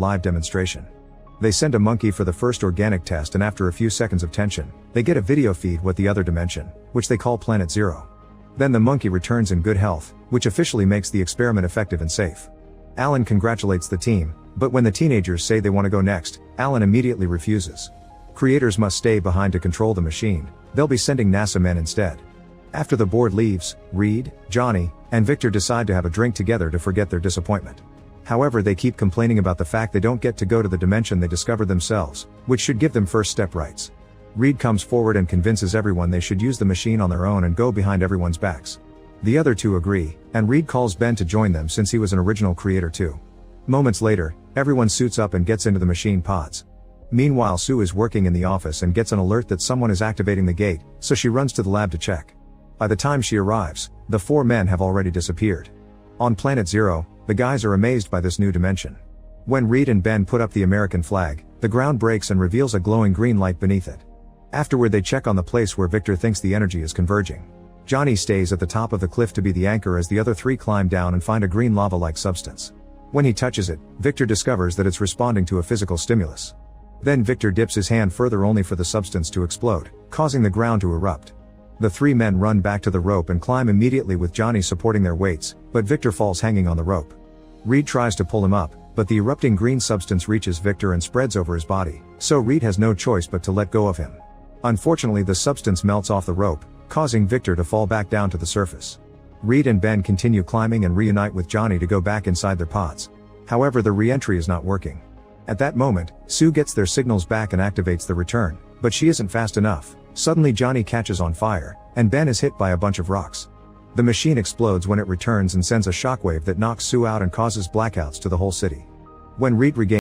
live demonstration. They send a monkey for the first organic test, and after a few seconds of tension, they get a video feed with the other dimension, which they call Planet Zero. Then the monkey returns in good health, which officially makes the experiment effective and safe. Alan congratulates the team, but when the teenagers say they want to go next, Alan immediately refuses. Creators must stay behind to control the machine. They'll be sending NASA men instead. After the board leaves, Reed, Johnny, and Victor decide to have a drink together to forget their disappointment. However, they keep complaining about the fact they don't get to go to the dimension they discovered themselves, which should give them first step rights. Reed comes forward and convinces everyone they should use the machine on their own and go behind everyone's backs. The other two agree, and Reed calls Ben to join them since he was an original creator too. Moments later, everyone suits up and gets into the machine pods. Meanwhile, Sue is working in the office and gets an alert that someone is activating the gate, so she runs to the lab to check. By the time she arrives, the four men have already disappeared. On Planet Zero, the guys are amazed by this new dimension. When Reed and Ben put up the American flag, the ground breaks and reveals a glowing green light beneath it. Afterward, they check on the place where Victor thinks the energy is converging. Johnny stays at the top of the cliff to be the anchor as the other three climb down and find a green lava-like substance. When he touches it, Victor discovers that it's responding to a physical stimulus. Then Victor dips his hand further only for the substance to explode, causing the ground to erupt. The three men run back to the rope and climb immediately with Johnny supporting their weights, but Victor falls hanging on the rope. Reed tries to pull him up, but the erupting green substance reaches Victor and spreads over his body, so Reed has no choice but to let go of him. Unfortunately, the substance melts off the rope, causing Victor to fall back down to the surface. Reed and Ben continue climbing and reunite with Johnny to go back inside their pods. However, the re-entry is not working. At that moment, Sue gets their signals back and activates the return, but she isn't fast enough. Suddenly Johnny catches on fire, and Ben is hit by a bunch of rocks. The machine explodes when it returns and sends a shockwave that knocks Sue out and causes blackouts to the whole city. When Reed regains